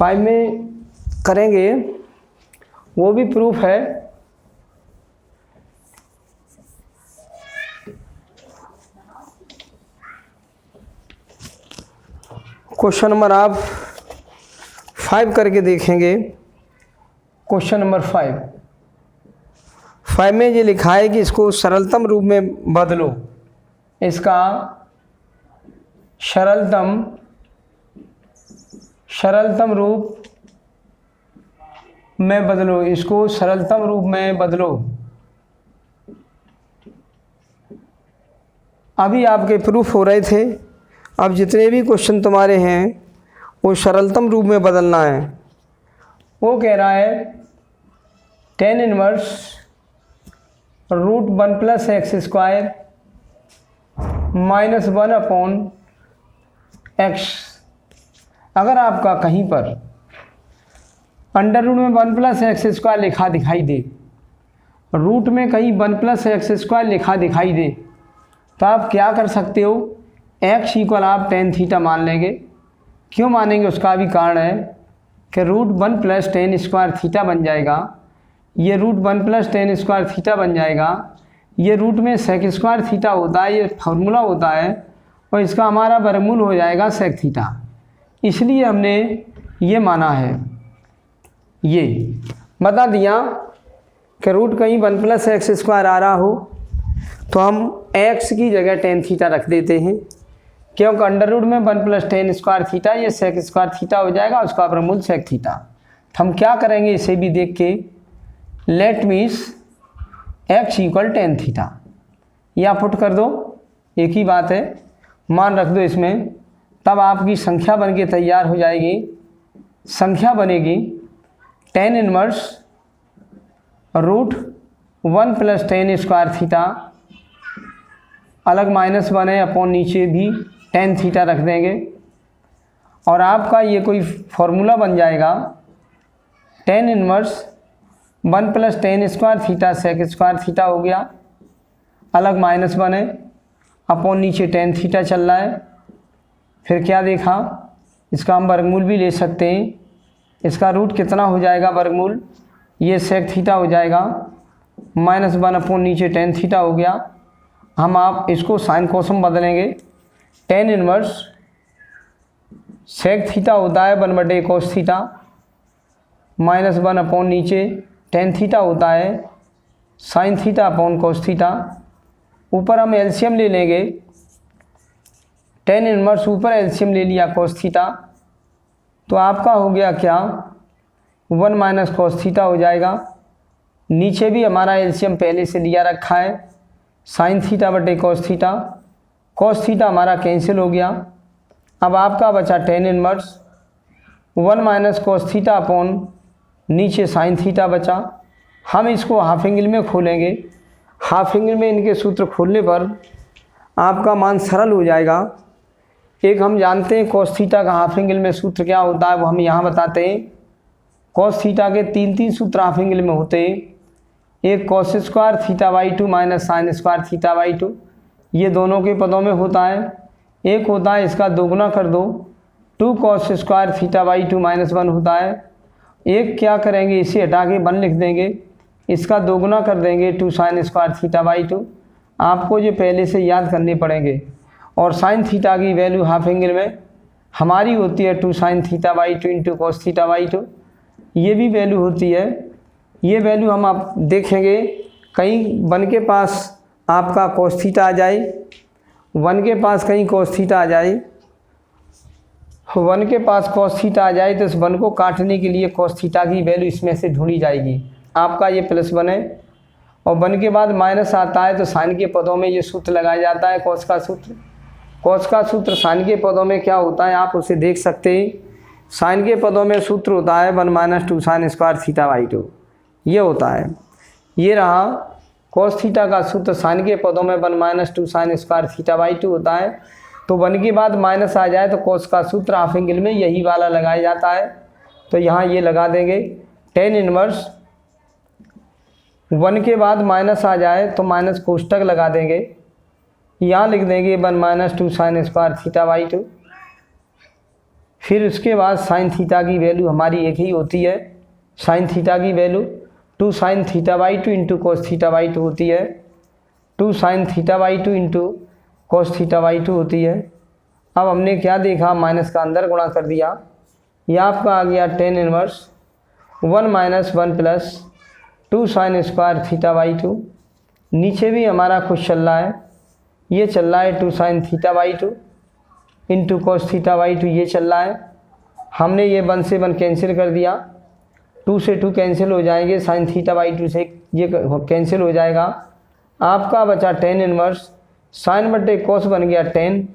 5 में करेंगे, वो भी प्रूफ है। क्वेश्चन नंबर आप 5 करके देखेंगे। क्वेश्चन नंबर 5 में ये लिखा है कि इसको सरलतम रूप में बदलो। इसका सरलतम रूप में बदलो, इसको सरलतम रूप में बदलो। अभी आपके प्रूफ हो रहे थे, अब जितने भी क्वेश्चन तुम्हारे हैं वो सरलतम रूप में बदलना है। वो कह रहा है tan inverse √1 + x² - 1 upon x। अगर आपका कहीं पर अंडर रूट में 1 + x² लिखा दिखाई दे, रूट में कहीं 1 + x² लिखा दिखाई दे, तो आप क्या कर सकते हो, x = आप tan थीटा मान लेंगे। क्यों मानेंगे उसका भी कारण है कि √1 + tan² थीटा बन जाएगा, ये √1 + tan² थीटा बन जाएगा, ये रूट में sec² थीटा होता है, ये फार्मूला होता है, और इसका हमारा वर्गमूल हो जाएगा sec थीटा। इसलिए हमने ये माना है, ये बता दिया कि रूट कहीं 1 + x² आ रहा हो तो हम x की जगह tan थीटा रख देते हैं, क्योंकि अंडर रूट में 1 + tan² थीटा ये sec² थीटा हो जाएगा, उसका वर्गमूल sec थीटा। हम क्या करेंगे इसे भी देख के, let means x = tan theta, या पुट कर दो, एक ही बात है, मान रख दो इसमें, तब आपकी संख्या बन के तैयार हो जाएगी। संख्या बनेगी tan इनवर्स √1 + tan² थीटा, अलग -1 है, अपॉन नीचे भी tan थीटा रख देंगे, और आपका ये कोई फॉर्मूला बन जाएगा tan inverse 1 + tan² theta sec² theta हो गया, अलग -1 है, अपॉन नीचे tan थीटा चल रहा है। फिर क्या देखा, इसका हम वर्गमूल भी ले सकते हैं, इसका रूट कितना हो जाएगा वर्गमूल, ये sec थीटा हो जाएगा, -1 अपॉन नीचे tan थीटा हो गया। हम आप इसको साइन कोसम बदलेंगे, tan इनवर्स sec थीटा होता है 1/cos cos थीटा, -1 अपॉन नीचे tan थीटा होता है sin theta upon cos theta. ऊपर हम एलसीएम ले लेंगे, tan इनवर्स ऊपर एलसीएम ले लिया cos थीटा, तो आपका हो गया क्या, 1 - cos थीटा हो जाएगा। नीचे भी हमारा एलसीएम पहले से लिया रखा है, sin थीटा/cos थीटा, cos थीटा हमारा कैंसिल हो गया। अब आपका बचा tan inverse 1 - cos theta upon नीचे sin थीटा बचा। हम इसको हाफ एंगल में खोलेंगे, हाफ एंगल में इनके सूत्र खोलने पर आपका मान सरल हो जाएगा। एक हम जानते हैं cos थीटा का हाफ एंगल में सूत्र क्या होता है, वो हम यहाँ बताते हैं। cos थीटा के 3 सूत्र हाफ एंगल में होते हैं, एक cos² θ/2 - sin² θ/2, ये दोनों के पदों में होता है। एक होता है इसका दोगुना कर दो, 2 cos² θ/2 - 1 होता है। एक क्या करेंगे, इसे हटा के 1 लिख देंगे, इसका दोगुना कर देंगे 2 sin² θ/2। आपको ये पहले से याद करने पड़ेंगे। और sin थीटा की वैल्यू हाफ एंगल में हमारी होती है 2 sin θ/2 × cos θ/2, ये भी वैल्यू होती है। ये वैल्यू हम आप देखेंगे, कहीं 1 के पास आपका cos थीटा आ जाए, 1 के पास कहीं cos थीटा आ जाए, 1 के पास cos थीटा आ जाए, तो इस 1 को काटने के लिए cos थीटा की वैल्यू इसमें से ढूंढी जाएगी। आपका ये +1 है, और 1 के बाद माइनस आता है, तो साइन के पदों में ये सूत्र लगाया जाता है, cos का सूत्र। cos का सूत्र साइन के पदों में क्या होता है, आप उसे देख सकते हैं। साइन के पदों में सूत्र होता है 1 - 2 sin² θ/2, ये होता है। ये रहा cos थीटा का सूत्र, साइन के पदों में 1 - 2 sin² θ/2 होता है। तो 1 के बाद माइनस आ जाए तो cos का सूत्र हाफ एंगल में यही वाला लगाया जाता है। तो यहाँ ये लगा देंगे, tan इनवर्स 1 के बाद माइनस आ जाए तो माइनस कोष्टक लगा देंगे, यहाँ लिख देंगे 1 - 2 sin² θ/2। फिर उसके बाद साइन थीटा की वैल्यू हमारी एक ही होती है, साइन थीटा की value 2 sin theta by 2 into cos theta by 2 होती है, 2 sin theta by 2 into cos theta by 2 होती है। अब हमने क्या देखा, माइनस का अंदर गुणा कर दिया, यह आपका आ गया tan inverse 1 minus 1 plus 2 sin square theta by 2। नीचे भी हमारा कुछ चल रहा है, ये चल रहा है 2 sin theta by 2 into cos theta by 2, ये चल रहा है। हमने ये 1 से 1 कैंसिल कर दिया, 2 से 2 कैंसिल हो जाएंगे, साइन थीटा बाई 2 से ये कैंसिल हो जाएगा। आपका बचा टेन इनवर्स साइन बटे कोस बन गया 10,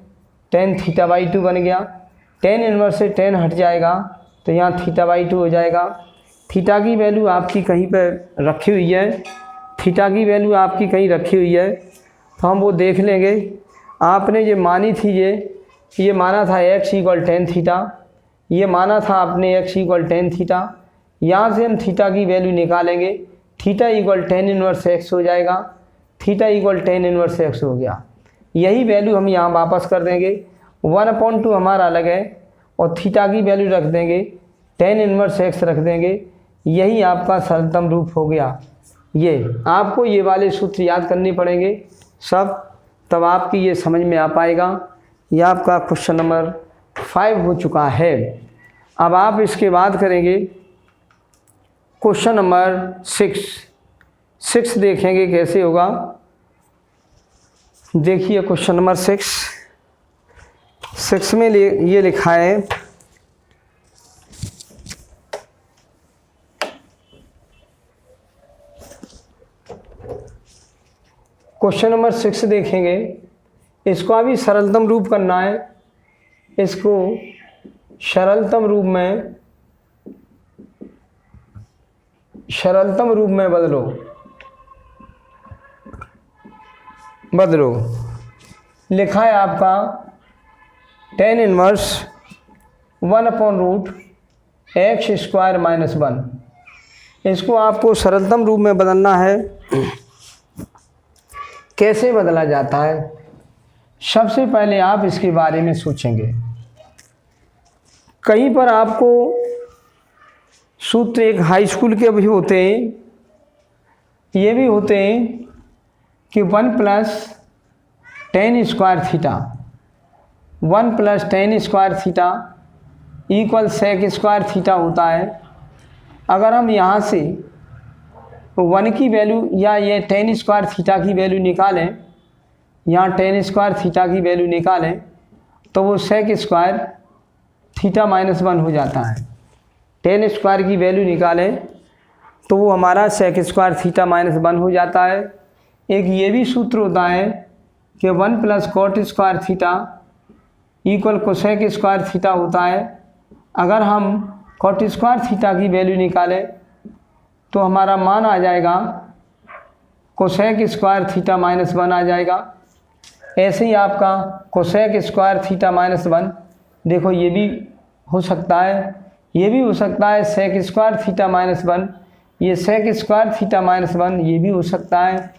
टेन थीटा बाई 2 बन गया। टेन इनवर्स से 10 हट जाएगा तो यहाँ थीटा बाई 2 हो जाएगा। थीटा की वैल्यू आपकी कहीं पर रखी हुई है, थीटा की वैल्यू आपकी कहीं रखी हुई है तो हम वो देख लेंगे। आपने ये मानी थी, ये माना था x इक्वल टेन थीटा, ये माना था आपने x इक्वल टेन थीटा। यहाँ से हम थीटा की वैल्यू निकालेंगे, theta equal tan inverse x हो जाएगा, theta equal tan inverse x हो गया। यही वैल्यू हम यहाँ वापस कर देंगे, 1/2 हमारा अलग है और थीटा की वैल्यू रख देंगे, टेन इनवर्स x रख देंगे। यही आपका सरलतम रूप हो गया। ये आपको ये वाले सूत्र याद करने पड़ेंगे सब, तब आपकी ये समझ में आ पाएगा। यह आपका क्वेश्चन नंबर 5 हो चुका है। अब आप इसके बाद करेंगे क्वेश्चन नंबर 6 देखेंगे कैसे होगा। देखिए क्वेश्चन नंबर 6 में ये लिखा है, क्वेश्चन नंबर 6 देखेंगे। इसको अभी सरलतम रूप करना है, इसको सरलतम रूप में बदलो। लिखा है आपका tan inverse 1/√x square minus 1। इसको आपको सरलतम रूप में बदलना है। कैसे बदला जाता है, सबसे पहले आप इसके बारे में सोचेंगे। कहीं पर आपको सूत्र एक हाई स्कूल के भी होते हैं, ये भी होते हैं कि 1 + tan square theta, 1 + tan square theta equal sec square theta होता है। अगर हम यहाँ से 1 की वैल्यू या ये tan स्क्वायर थीटा की वैल्यू निकालें, यहाँ tan स्क्वायर थीटा की वैल्यू निकालें तो वो sec स्क्वायर थीटा माइनस 1 हो जाता है। tan स्क्वायर की वैल्यू निकालें तो वो हमारा sec स्क्वायर थीटा माइनस 1 हो जाता है। एक ये भी सूत्र होता है कि 1 + cot square theta equal cosec square theta होता है। अगर हम cot स्क्वायर थीटा की वैल्यू निकालें तो हमारा मान आ जाएगा कोसेक स्क्वायर थीटा माइनस 1 आ जाएगा। ऐसे ही आपका कोसेक स्क्वायर थीटा माइनस 1, देखो ये भी हो सकता है, ये भी हो सकता है सेक स्क्वायर थीटा माइनस 1, ये सेक स्क्वायर थीटा माइनस 1 ये भी हो सकता है।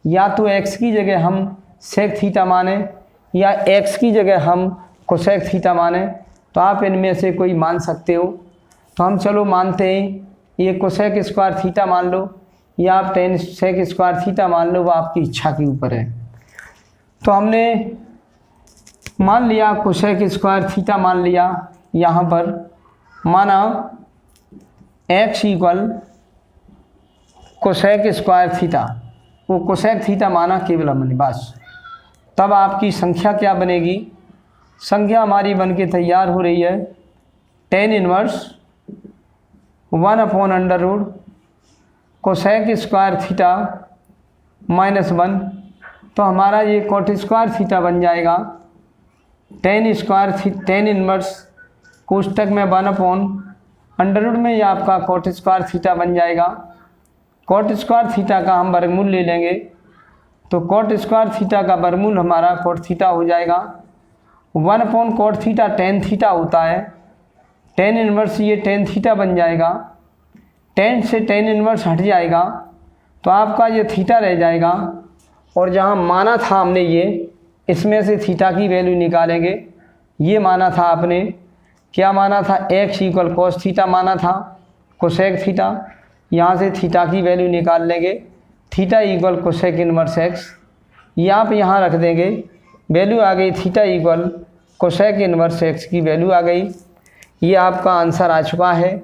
या तो x की जगह हम सेक थीटा माने या x की जगह हम कोसेक थीटा माने, तो आप इनमें से कोई मान सकते हो। तो हम चलो मानते हैं ये कोसेक स्क्वायर थीटा मान लो या आप tan सेक स्क्वायर थीटा मान लो, वो आपकी इच्छा के ऊपर है। तो हमने मान लिया कोसेक स्क्वायर थीटा मान लिया, यहाँ पर माना x equal cosec square theta, वो कोसेक थीटा माना केवल हमने बस। तब आपकी संख्या क्या बनेगी, संख्या हमारी बन के तैयार हो रही है tan inverse 1/√, cosec square theta minus 1। तो हमारा ये कॉट स्क्वायर थीटा बन जाएगा tan इनवर्स कोष्टक में 1/√, में ये आपका कॉट स्क्वायर थीटा बन जाएगा। कॉट स्क्वायर थीटा का हम वर्गमूल ले लेंगे तो कॉट स्क्वायर थीटा का वर्गमूल हमारा कॉट थीटा हो जाएगा। 1/cot थीटा tan थीटा होता है, tan इनवर्स ये tan थीटा बन जाएगा। tan से tan इनवर्स हट जाएगा तो आपका ये थीटा रह जाएगा, और जहाँ माना था हमने ये, इसमें से थीटा की वैल्यू निकालेंगे। ये माना था आपने क्या माना था, एक्स इक्वल कोस थीटा माना था, कोसेक थीटा। यहाँ से थीटा की वैल्यू निकाल लेंगे, theta equal cosec inverse x, ये आप यहाँ रख देंगे, वैल्यू आ गई theta equal cosec inverse x की वैल्यू आ गई। ये आपका आंसर आ चुका है।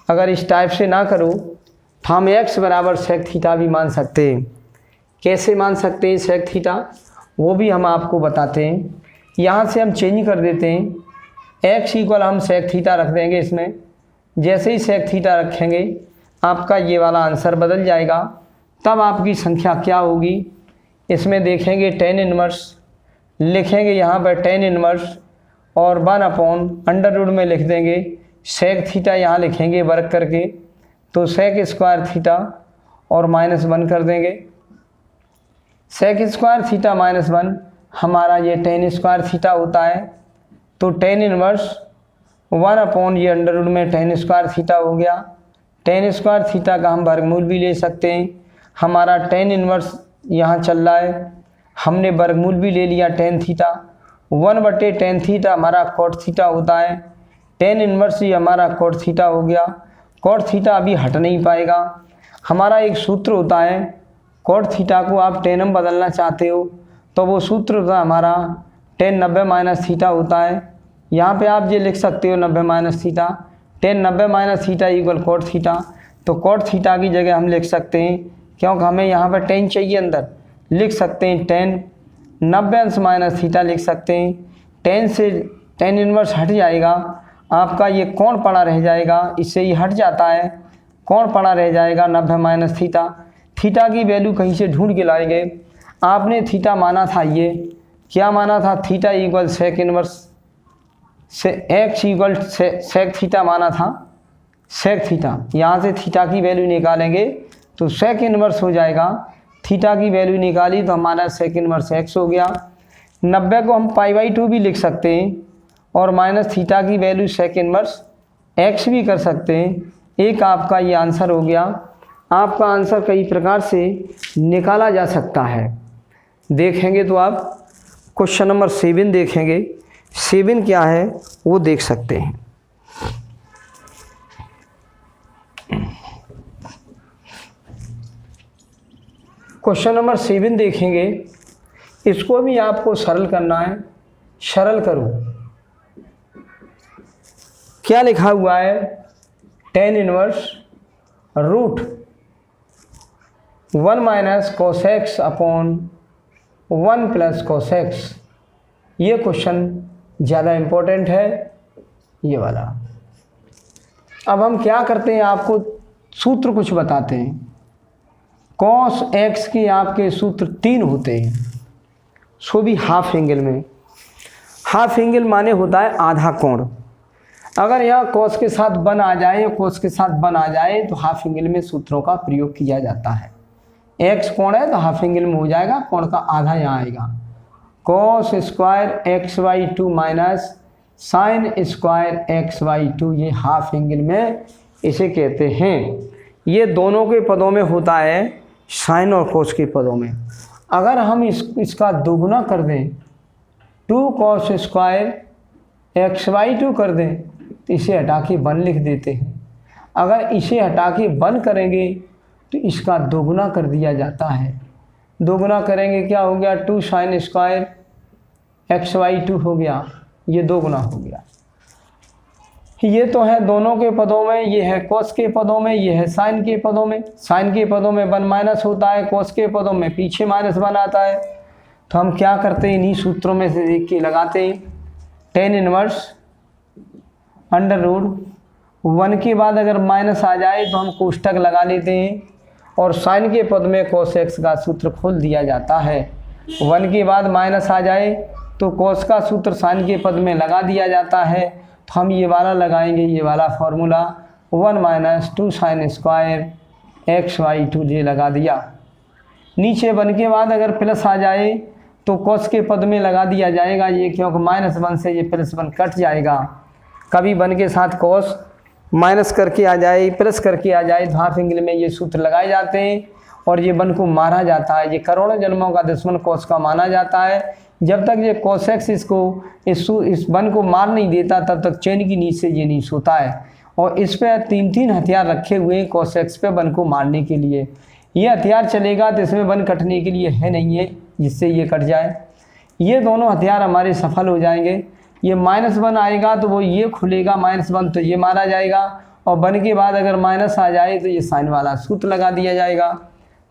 अगर इस टाइप से ना करो तो हम एक्स बराबर सेक थीटा भी मान सकते हैं। कैसे मान सकते हैं सेक थीटा, वो भी हम आपको बताते हैं। यहाँ से हम चेंज कर देते हैं, एक्स इक्वल हम सेक थीटा रख देंगे इसमें। जैसे ही सेक थीटा रखेंगे आपका ये वाला आंसर बदल जाएगा। तब आपकी संख्या क्या होगी, इसमें देखेंगे टेन इनवर्स, लिखेंगे यहाँ पर टेन इनवर्स और 1/√, में लिख देंगे सेक थीटा, यहाँ लिखेंगे वर्क करके, तो सेक स्क्वायर थीटा और -1 कर देंगे। सेक स्क्वायर थीटा -1 हमारा ये टेन स्क्वायर थीटा होता है। तो टेन इनवर्स 1/ ये अंडरवुड में टेन स्क्वायर थीटा हो गया। टेन स्क्वायर थीटा का हम वर्गमूल भी ले सकते हैं। हमारा टेन इनवर्स यहाँ चल रहा है, हमने वर्गमूल भी ले लिया टेन थीटा। 1/tan थीटा हमारा कॉट थीटा होता है। टेन इनवर्स ये हमारा कॉट थीटा हो गया। कॉट थीटा अभी हट नहीं पाएगा। हमारा एक सूत्र होता है, कॉट थीटा को आप टेन में बदलना चाहते हो तो वो सूत्र होता है हमारा टेन 90 - थीटा होता है। यहाँ पे आप ये लिख सकते हो 90 - theta, tan 90 - theta equal cot theta. तो कॉट थीटा की जगह हम लिख सकते हैं, क्योंकि हमें यहाँ पर टेन चाहिए अंदर, लिख सकते हैं टेन 90 - थीटा लिख सकते हैं। टेन से टेन इनवर्स हट जाएगा, आपका ये कौन पड़ा रह जाएगा, इससे ये हट जाता है, कौन पड़ा रह जाएगा 90 - थीटा। थीटा की वैल्यू कहीं से ढूंढ के लाएंगे। आपने थीटा माना था, ये क्या माना था, थीटा इक्वल सेक इनवर्स से एक्स इक्वल सेक थीटा माना था, सेक थीटा। यहाँ से थीटा की वैल्यू निकालेंगे तो सेक इनवर्स हो जाएगा। थीटा की वैल्यू निकाली तो हमारा सेक इनवर्स एक्स हो गया। 90 को हम π/2 भी लिख सकते हैं और माइनस थीटा की वैल्यू सेक इनवर्स एक्स भी कर सकते हैं। एक आपका ये आंसर हो गया। आपका आंसर कई प्रकार से निकाला जा सकता है। देखेंगे तो आप क्वेश्चन नंबर 7 देखेंगे, 7 क्या है वो देख सकते हैं। क्वेश्चन नंबर 7 देखेंगे, इसको भी आपको सरल करना है। सरल करो, क्या लिखा हुआ है, टेन इनवर्स रूट 1 - कोसेक्स अपॉन 1 + कोसेक्स। ये क्वेश्चन ज़्यादा इम्पोर्टेंट है, ये वाला। अब हम क्या करते हैं, आपको सूत्र कुछ बताते हैं। कॉस एक्स के आपके सूत्र 3 होते हैं, सो भी हाफ एंगल में। हाफ एंगल माने होता है आधा कोण। अगर यहाँ कॉस के साथ 1 आ जाए, कॉस के साथ 1 आ जाए तो हाफ एंगल में सूत्रों का प्रयोग किया जाता है। एक्स कोण है तो हाफ एंगल में हो जाएगा, कोण का आधा यहाँ आएगा। Cos square X/2 minus sine square X/2, ये हाफ एंगल में इसे कहते हैं। ये दोनों के पदों में होता है, साइन और कोस के पदों में। अगर हम इसका दोगुना कर दें, 2 cos स्क्वायर X/2 कर दें तो इसे हटा के 1 लिख देते हैं। अगर इसे हटा के 1 करेंगे तो इसका दोगुना कर दिया जाता है। दोगुना करेंगे क्या हो गया, 2 sin स्क्वायर X/2 हो गया, ये दोगुना हो गया। ये तो है दोनों के पदों में, ये है कोस के पदों में, ये है साइन के पदों में। साइन के पदों में 1 माइनस होता है, कोस के पदों में पीछे -1 आता है। तो हम क्या करते हैं, इन्हीं सूत्रों में से देख के लगाते हैं। टेन इनवर्स √1 के बाद अगर माइनस आ जाए तो हम कोष्टक लगा लेते हैं और साइन के पद में कोस एक्स का सूत्र खोल दिया जाता है। 1 के बाद माइनस आ जाए तो कोस का सूत्र साइन के पद में लगा दिया जाता है। तो हम ये वाला लगाएंगे, ये वाला फॉर्मूला 1 - 2 sin स्क्वायर X/2 ये लगा दिया। नीचे 1 के बाद अगर प्लस आ जाए तो कोस के पद में लगा दिया जाएगा ये, क्योंकि -1 से ये +1 कट जाएगा। कभी 1 के साथ कोस माइनस करके आ जाए, प्लस करके आ जाए तो हाफ एंगल में ये सूत्र लगाए जाते हैं और ये 1 को मारा जाता है। ये करोड़ों जन्मों का दुश्मन कोस का माना जाता है, जब तक ये cos x इसको इस वन को मार नहीं देता तब तक चेन की नीचे ये नहीं सोता है। और इस पे 3 हथियार रखे हुए हैं cos x पे वन को मारने के लिए। ये हथियार चलेगा तो इसमें वन कटने के लिए है नहीं है जिससे ये कट जाए। ये दोनों हथियार हमारे सफल हो जाएंगे। ये -1 आएगा तो वो ये खुलेगा, -1 तो ये मारा जाएगा, और 1 के बाद अगर माइनस आ जाए तो ये साइन वाला सूत्र लगा दिया जाएगा।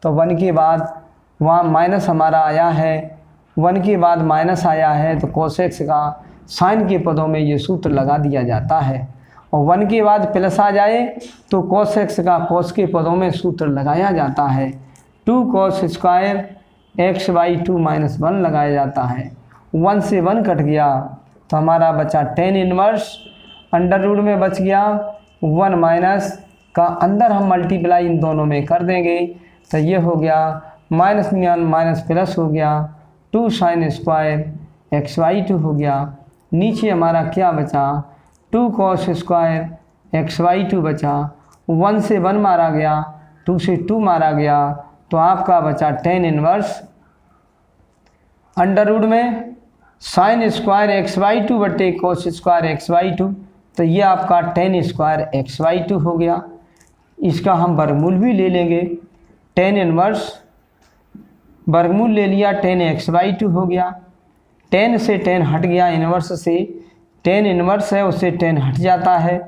तो 1 के बाद वहाँ माइनस हमारा आया है, 1 के बाद माइनस आया है तो cos x का साइन के पदों में ये सूत्र लगा दिया जाता है। और 1 के बाद प्लस आ जाए तो cos x का cos के पदों में सूत्र लगाया जाता है। 2 cos स्क्वायर x/2 - 1 लगाया जाता है। 1 से 1 कट गया तो हमारा बचा tan इनवर्स, अंडर रूट में बच गया 1 माइनस का अंदर हम मल्टीप्लाई इन दोनों में कर देंगे तो ये हो गया माइनस में माइनस प्लस हो गया 2 sin स्क्वायर x/2 हो गया। नीचे हमारा क्या बचा 2 cos स्क्वायर x/2 बचा। 1 से 1 मारा गया, 2 से 2 मारा गया तो आपका बचा tan इनवर्स अंडर रूट में sin स्क्वायर x/2 बटे cos स्क्वायर x/2, तो ये आपका tan स्क्वायर x/2 हो गया। इसका हम वर्गमूल भी ले लेंगे, tan इनवर्स वर्गमूल ले लिया tan x/2 हो गया। tan से tan हट गया, इनवर्स से tan इनवर्स है उससे tan हट जाता है,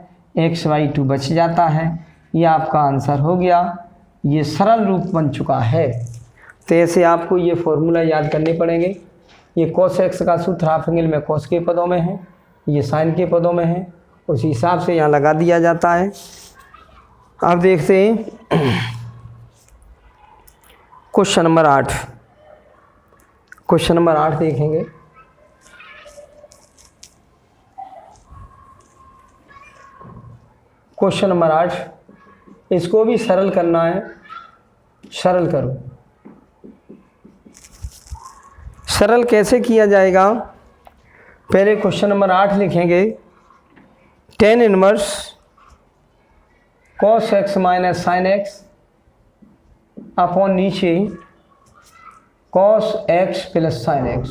x/2 बच जाता है। ये आपका आंसर हो गया। ये सरल रूप बन चुका है। तो ऐसे आपको ये फॉर्मूला याद करने पड़ेंगे। ये cos x का सूत्र हाफ एंगल में cos के पदों में है, ये साइन के पदों में है, उस हिसाब से यहाँ लगा दिया जाता है। अब देखते हैं क्वेश्चन नंबर 8। क्वेश्चन नंबर 8 देखेंगे। क्वेश्चन नंबर 8, इसको भी सरल करना है। सरल करो। सरल कैसे किया जाएगा? पहले क्वेश्चन नंबर 8 लिखेंगे tan inverse cos x minus sin x upon नीचे cos x plus sin x।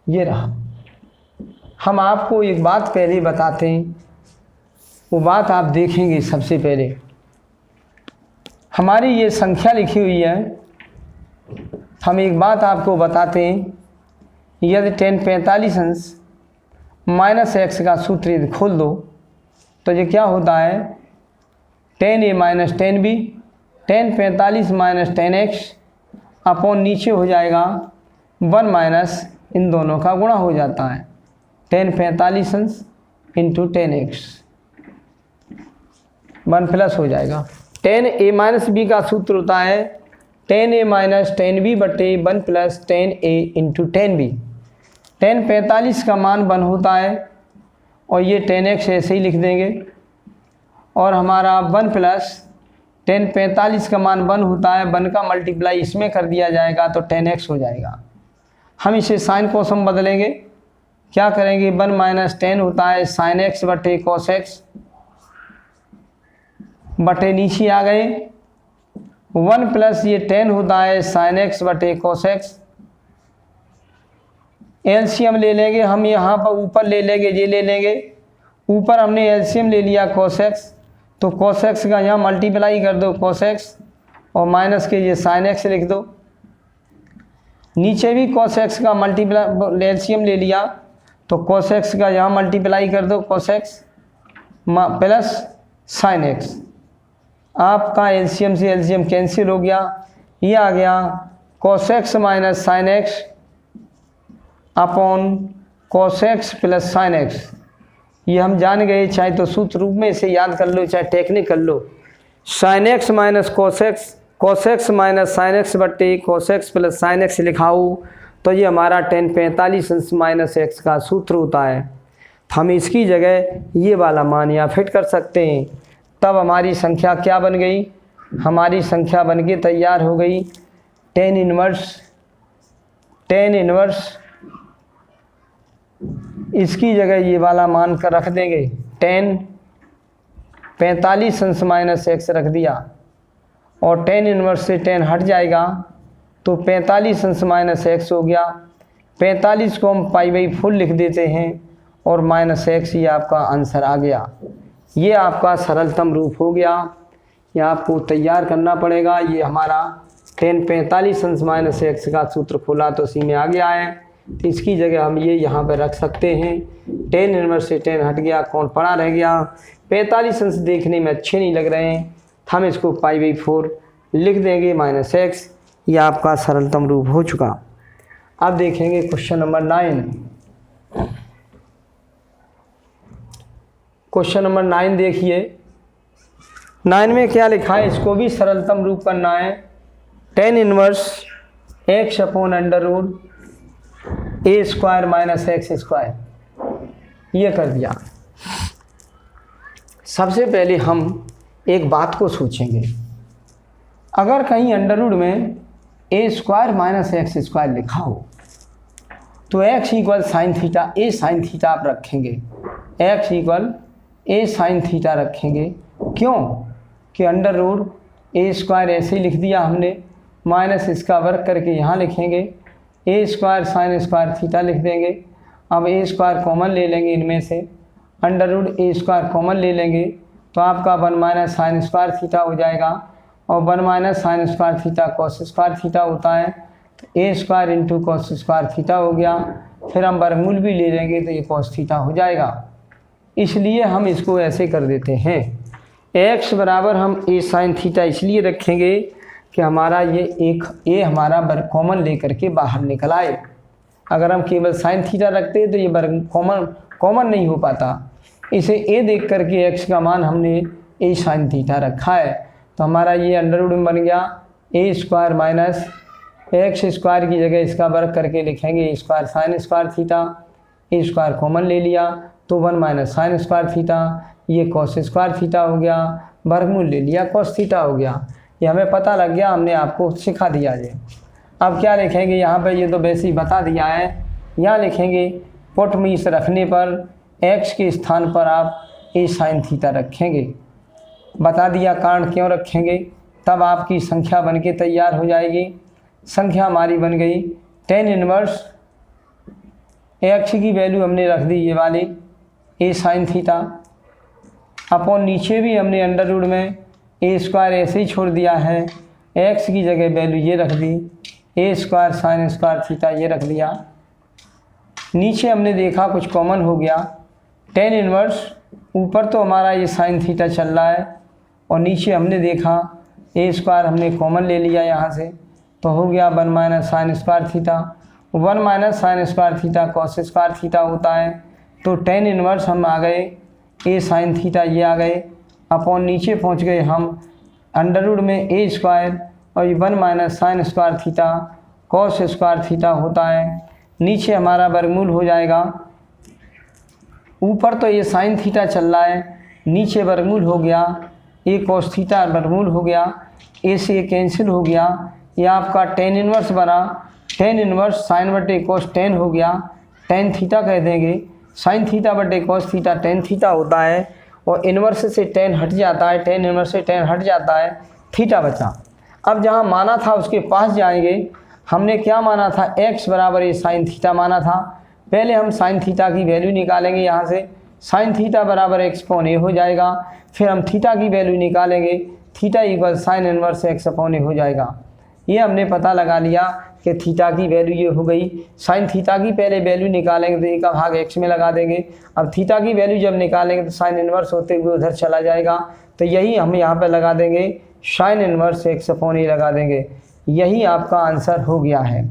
ये रहा। हम आपको एक बात पहले बताते हैं, वो बात आप देखेंगे। सबसे पहले हमारी ये संख्या लिखी हुई है, हम एक बात आपको बताते हैं। यदि tan 45 अंश माइनस x का सूत्र यदि खोल दो तो ये क्या होता है tan a minus tan b, tan 45 minus tan x upon नीचे हो जाएगा 1 माइनस इन दोनों का गुणा हो जाता है tan 45 अंश इंटू tan x, 1 प्लस हो जाएगा। tan a माइनस b का सूत्र होता है tan a minus tan b बटे 1 plus tan a into tan b। tan 45 का मान 1 होता है और ये tan x ऐसे ही लिख देंगे, और हमारा 1 प्लस tan 45 का मान 1 होता है, 1 का मल्टीप्लाई इसमें कर दिया जाएगा तो tan x हो जाएगा। हम इसे साइन कोस हम बदलेंगे, क्या करेंगे 1 माइनस tan होता है sin x बटे cos x बटे नीचे आ गए 1 प्लस ये tan होता है sin x बटे cos x। एलसीएम ले लेंगे हम, यहाँ पर ऊपर ले लेंगे, ये ले लेंगे, ऊपर हमने एलसीएम ले लिया cos x, तो cos x का यहाँ मल्टीप्लाई कर दो cos x और माइनस के ये sin x लिख दो। नीचे भी cos x का मल्टीप्लाई एलसीएम ले लिया तो cos x का यहाँ मल्टीप्लाई कर दो cos x plus sin x। आपका एलसीएम से एलसीएम कैंसिल हो गया, ये आ गया cos x minus sin x upon cos x plus sin x। ये हम जान गए, चाहे तो सूत्र रूप में इसे याद कर लो चाहे टेक्निक कर लो। sin x minus cos x minus sin x बटे cos x plus sin x लिखाओ तो ये हमारा tan 45 अंश माइनस x का सूत्र होता है। हम इसकी जगह ये वाला मान यहाँ फिट कर सकते हैं, तब हमारी संख्या क्या बन गई? हमारी संख्या बन के तैयार हो गई tan इनवर्स इसकी जगह ये वाला मान कर रख देंगे tan 45 अंश माइनस x रख दिया, और tan इनवर्स से tan हट जाएगा तो 45 अंश माइनस x हो गया। 45 को हम π/4 लिख देते हैं और -x, ये आपका आंसर आ गया। ये आपका सरलतम रूप हो गया। ये आपको तैयार करना पड़ेगा। ये हमारा tan 45 अंश -x का सूत्र खोला तो इसी में आ गया है, तो इसकी जगह हम ये यहाँ पर रख सकते हैं। tan इनवर्स से tan हट गया, कौन पड़ा रह गया। 45 अंश देखने में अच्छे नहीं लग रहे हैं, हम इसको π/4 लिख देंगे -x। ये आपका सरलतम रूप हो चुका। अब देखेंगे क्वेश्चन नंबर 9। क्वेश्चन नंबर 9 देखिए। 9 में क्या लिखा है, इसको भी सरलतम रूप करना है। tan inverse x upon √ a² - x², ये कर दिया। सबसे पहले हम एक बात को सोचेंगे, अगर कहीं √ में a² - x² लिखा हो तो x = sin theta, a sin theta आप रखेंगे, x = a sin थीटा रखेंगे। क्यों कि √a² ऐसे ही लिख दिया हमने, माइनस इसका वर्ग करके यहाँ लिखेंगे, a² sin² थीटा लिख देंगे। अब a² कॉमन ले लेंगे, इनमें से √a² कॉमन ले लेंगे तो आपका 1 - sin² थीटा हो जाएगा, और 1 - sin² थीटा cos² थीटा होता है, तो a² × cos² थीटा हो गया। फिर हम वर्गमूल भी ले लेंगे तो ये cos थीटा हो जाएगा। इसलिए हम इसको ऐसे कर देते हैं, x बराबर हम a sin थीटा इसलिए रखेंगे कि हमारा ये हमारा वर्ग कॉमन लेकर के बाहर निकल आए। अगर हम केवल sin थीटा रखते हैं तो ये वर्ग कॉमन नहीं हो पाता। इसे a देख करके x का मान हमने a sin थीटा रखा है, तो हमारा ये √ में बन गया a² - x² की जगह इसका वर्ग करके लिखेंगे a² sin² theta, a² common ले लिया तो 1 - sin² थीटा, ये cos² थीटा हो गया, वर्गमूल ले लिया cos थीटा हो गया। ये हमें पता लग गया, हमने आपको सिखा दिया है। अब क्या लिखेंगे यहाँ पे, ये तो वैसे ही बता दिया है। यहाँ लिखेंगे पुट मीन्स रखने पर x के स्थान पर आप a sin थीटा रखेंगे। बता दिया कारण क्यों रखेंगे, तब आपकी संख्या बन के तैयार हो जाएगी। संख्या हमारी बन गई tan इनवर्स x की वैल्यू हमने रख दी ये वाली a sin थीटा, अपॉन नीचे भी हमने √ में a² ऐसे ही छोड़ दिया है, x की जगह वैल्यू ये रख दी a² sin² थीटा, ये रख दिया। नीचे हमने देखा कुछ कॉमन हो गया, tan इनवर्स ऊपर तो हमारा ये sin थीटा चल रहा है और नीचे हमने देखा a² हमने कॉमन ले लिया यहाँ से, तो हो गया 1 - sin² theta. 1 - sin² theta cos² theta होता है, तो tan इनवर्स हम आ गए a sin थीटा, ये आ गए, अपॉन नीचे पहुँच गए हम √ में a² और 1 - sin² थीटा cos² थीटा होता है। नीचे हमारा वर्गमूल हो जाएगा, ऊपर तो ये sin थीटा चल रहा है, नीचे वर्गमूल हो गया, a cos थीटा वर्गमूल हो गया, a से ये कैंसिल हो गया, ये आपका tan इनवर्स बना, tan inverse sin cos tan हो गया, tan थीटा कह देंगे, sin theta cos theta tan theta होता है, और इनवर्स से tan हट जाता है, tan इनवर्स से tan हट जाता है, थीटा बचा। अब जहाँ माना था उसके पास जाएंगे। हमने क्या माना था, x बराबर a sin थीटा माना था। पहले हम sin थीटा की वैल्यू निकालेंगे, यहाँ से sin थीटा बराबर x अपॉन a हो जाएगा। फिर हम थीटा की वैल्यू निकालेंगे, theta = sin inverse x upon a हो जाएगा। ये हमने पता लगा लिया कि थीटा की वैल्यू ये हो गई। sin थीटा की पहले वैल्यू निकालेंगे तो a का भाग x में लगा देंगे। अब थीटा की वैल्यू जब निकालेंगे तो sin इनवर्स होते हुए उधर चला जाएगा, तो यही हम यहाँ पे लगा देंगे sin inverse x upon a लगा देंगे। यही आपका आंसर हो गया है।